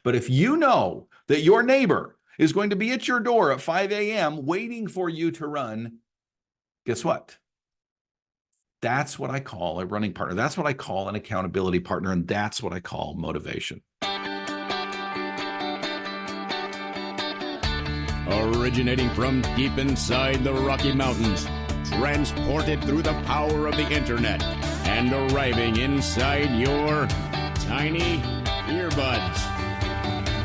But if you know that your neighbor is going to be at your door at 5 a.m. waiting for you to run, guess what? That's what I call a running partner. That's what I call an accountability partner. And that's what I call motivation. Originating from deep inside the Rocky Mountains, transported through the power of the internet, and arriving inside your tiny earbuds.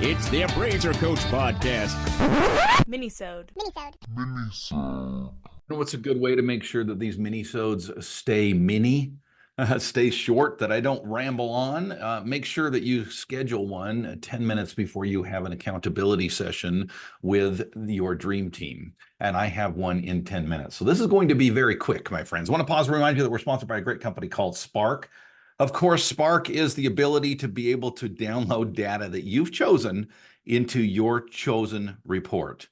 It's the Appraiser Coach Podcast. Minisode. You know what's a good way to make sure that these minisodes stay mini, stay short, that I don't ramble on? Make sure that you schedule one 10 minutes before you have an accountability session with your dream team. And I have one in 10 minutes. So this is going to be very quick, my friends. I want to pause and remind you that we're sponsored by a great company called Spark. Of course, Spark is the ability to be able to download data that you've chosen into your chosen report.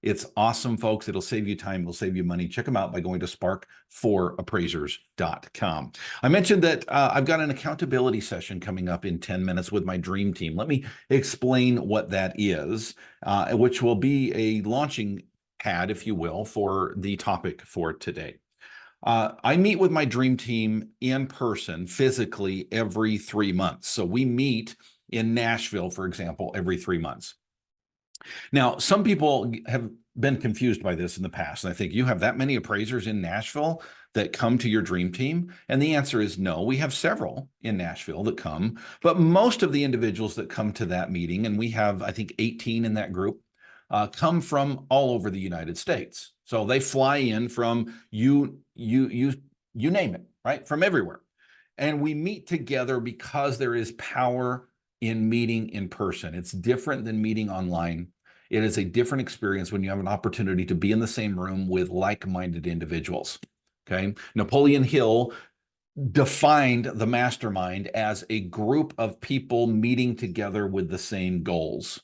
It's awesome, folks. It'll save you time. It'll save you money. Check them out by going to spark4appraisers.com. I mentioned that I've got an accountability session coming up in 10 minutes with my dream team. Let me explain what that is, which will be a launching pad, if you will, for the topic for today. I meet with my dream team in person, physically, every 3 months. So we meet in Nashville, for example, every 3 months. Now, some people have been confused by this in the past, and I think, you have that many appraisers in Nashville that come to your dream team? And the answer is no. We have several in Nashville that come, but most of the individuals that come to that meeting, and we have, I think, 18 in that group, come from all over the United States. So they fly in from you name it, right? From everywhere. And we meet together because there is power in meeting in person. It's different than meeting online. It is a different experience when you have an opportunity to be in the same room with like-minded individuals. Okay. Napoleon Hill defined the mastermind as a group of people meeting together with the same goals.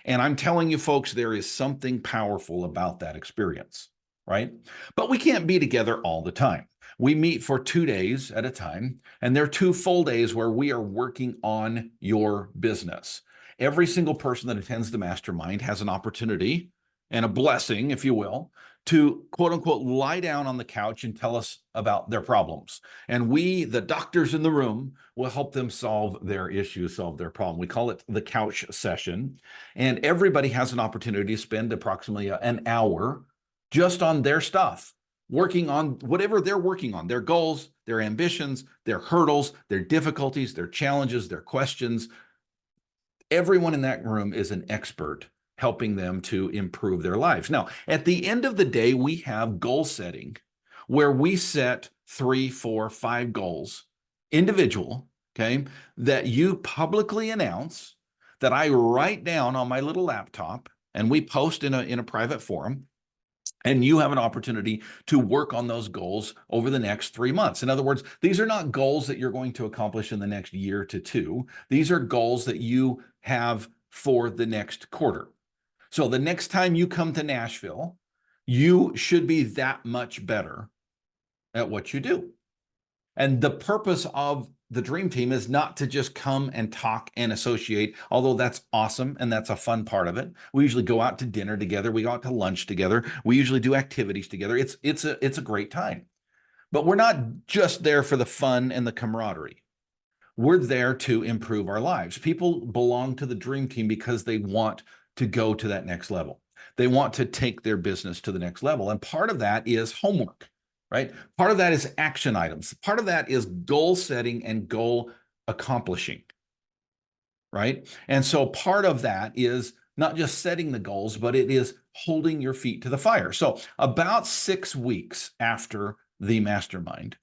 And I'm telling you, folks, there is something powerful about that experience, right? But we can't be together all the time. We meet for 2 days at a time, and there are 2 full days where we are working on your business. Every single person that attends the mastermind has an opportunity and a blessing, if you will, to quote unquote lie down on the couch and tell us about their problems. And we, the doctors in the room, will help them solve their issues, solve their problem. We call it the couch session. And everybody has an opportunity to spend approximately an hour just on their stuff, working on whatever they're working on, their goals, their ambitions, their hurdles, their difficulties, their challenges, their questions. Everyone in that room is an expert helping them to improve their lives. Now, at the end of the day, we have goal setting where we set 3, 4, 5 goals, individual, okay, that you publicly announce, that I write down on my little laptop, and we post in a private forum. And you have an opportunity to work on those goals over the next 3 months. In other words, these are not goals that you're going to accomplish in the next year to 2. These are goals that you have for the next quarter. So the next time you come to Nashville, you should be that much better at what you do. And the purpose of the dream team is not to just come and talk and associate, although that's awesome and that's a fun part of it. We usually go out to dinner together. We go out to lunch together. We usually do activities together. It's a great time. But we're not just there for the fun and the camaraderie. We're there to improve our lives. People belong to the dream team because they want to go to that next level. They want to take their business to the next level. And part of that is homework, right? Part of that is action items. Part of that is goal setting and goal accomplishing, right? And so part of that is not just setting the goals, but it is holding your feet to the fire. So about 6 weeks after the mastermind,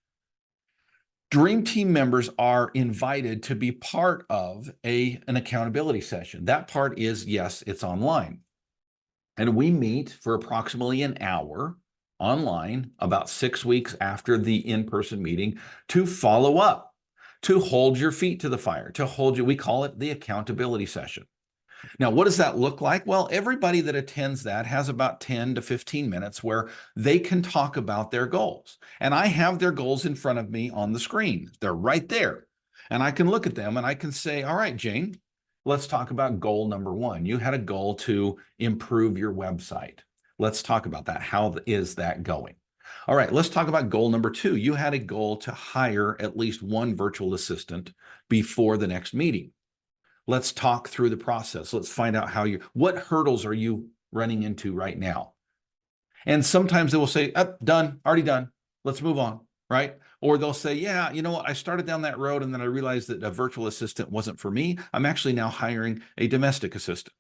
Dream Team members are invited to be part of an accountability session. That part is, yes, it's online. And we meet for approximately an hour online about 6 weeks after the in-person meeting to follow up, to hold your feet to the fire, to hold you. We call it the accountability session. Now, what does that look like? Well, everybody that attends that has about 10 to 15 minutes where they can talk about their goals. And I have their goals in front of me on the screen. They're right there. And I can look at them and I can say, all right, Jane, Let's talk about goal number 1. You had a goal to improve your website. Let's talk about that. How is that going? All right, let's talk about goal number 2. You had a goal to hire at least one virtual assistant before the next meeting. Let's talk through the process. Let's find out what hurdles are you running into right now? And sometimes they will say, done, already done. Let's move on, right? Or they'll say, yeah, you know what? I started down that road and then I realized that a virtual assistant wasn't for me. I'm actually now hiring a domestic assistant.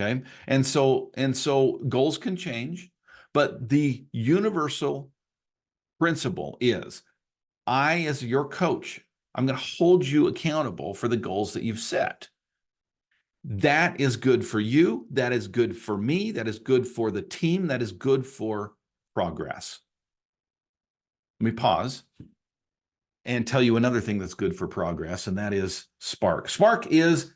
Okay. And so goals can change, but the universal principle is I, as your coach, I'm going to hold you accountable for the goals that you've set. That is good for you. That is good for me. That is good for the team. That is good for progress. Let me pause and tell you another thing that's good for progress, and that is Spark. Spark is,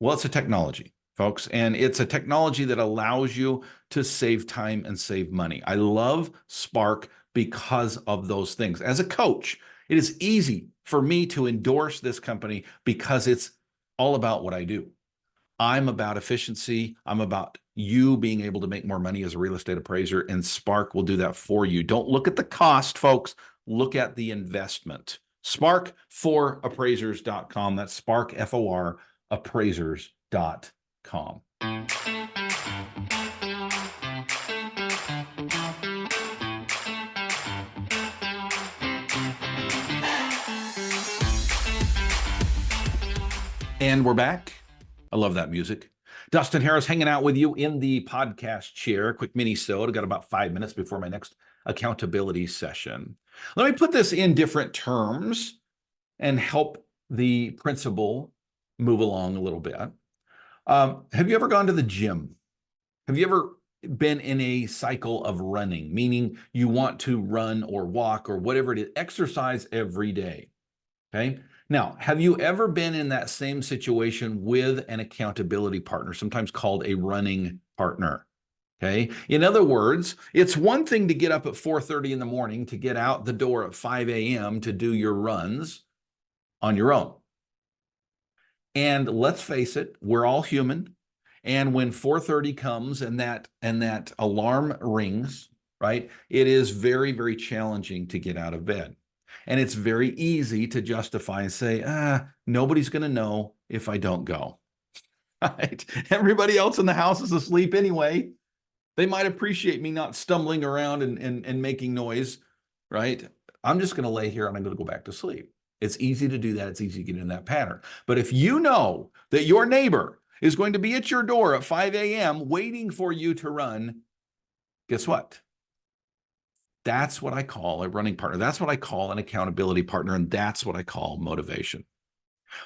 well, it's a technology, folks, and it's a technology that allows you to save time and save money. I love Spark because of those things. As a coach, it is easy for me to endorse this company because it's all about what I do. I'm about efficiency. I'm about you being able to make more money as a real estate appraiser, and Spark will do that for you. Don't look at the cost, folks. Look at the investment. Spark4appraisers.com. That's Spark, F-O-R, appraisers.com. And we're back. I love that music. Dustin Harris hanging out with you in the podcast chair. Quick mini-sode. I've got about 5 minutes before my next accountability session. Let me put this in different terms and help the principle move along a little bit. Have you ever gone to the gym? Have you ever been in a cycle of running, meaning you want to run or walk or whatever it is, exercise every day? Okay. Now, have you ever been in that same situation with an accountability partner, sometimes called a running partner? Okay. In other words, it's one thing to get up at 4:30 in the morning to get out the door at 5 a.m. to do your runs on your own. And let's face it, we're all human. And when 4:30 comes and that alarm rings, right, it is very, very challenging to get out of bed. And it's very easy to justify and say, nobody's going to know if I don't go. Right? Everybody else in the house is asleep anyway. They might appreciate me not stumbling around and making noise, right? I'm just going to lay here and I'm going to go back to sleep. It's easy to do that. It's easy to get in that pattern. But if you know that your neighbor is going to be at your door at 5 a.m. waiting for you to run, guess what? That's what I call a running partner. That's what I call an accountability partner. And that's what I call motivation.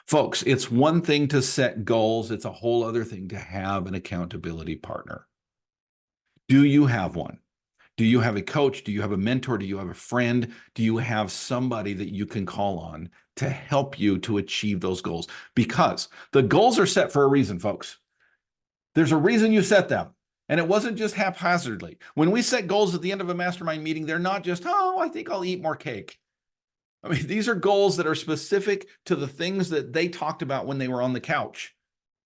Folks, it's one thing to set goals. It's a whole other thing to have an accountability partner. Do you have one? Do you have a coach? Do you have a mentor? Do you have a friend? Do you have somebody that you can call on to help you to achieve those goals? Because the goals are set for a reason, folks. There's a reason you set them. And it wasn't just haphazardly. When we set goals at the end of a mastermind meeting, they're not just, I think I'll eat more cake. I mean, these are goals that are specific to the things that they talked about when they were on the couch,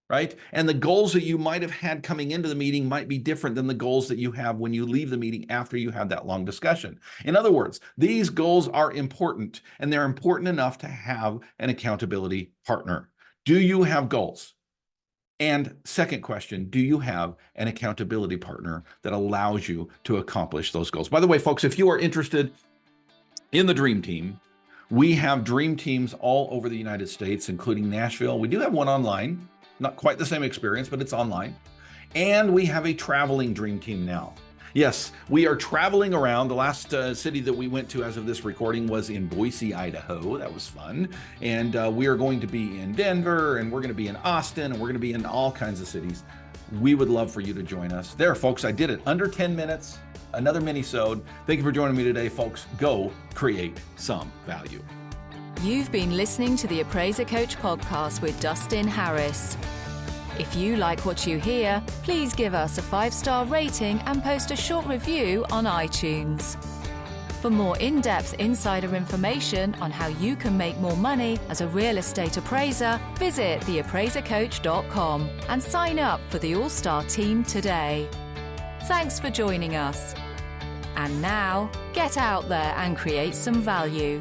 right? And the goals that you might have had coming into the meeting might be different than the goals that you have when you leave the meeting after you had that long discussion. In other words, these goals are important, and they're important enough to have an accountability partner. Do you have goals? And second question, do you have an accountability partner that allows you to accomplish those goals? By the way, folks, if you are interested in the Dream Team, we have Dream Teams all over the United States, including Nashville. We do have one online, not quite the same experience, but it's online. And we have a traveling Dream Team now. Yes, we are traveling around. The last city that we went to as of this recording was in Boise, Idaho. That was fun. And we are going to be in Denver, and we're going to be in Austin, and we're going to be in all kinds of cities. We would love for you to join us. There, folks, I did it. Under 10 minutes, another mini-sode. Thank you for joining me today, folks. Go create some value. You've been listening to the Appraiser Coach podcast with Dustin Harris. If you like what you hear, please give us a 5-star rating and post a short review on iTunes. For more in-depth insider information on how you can make more money as a real estate appraiser, visit theappraisercoach.com and sign up for the All-Star team today. Thanks for joining us. And now, get out there and create some value.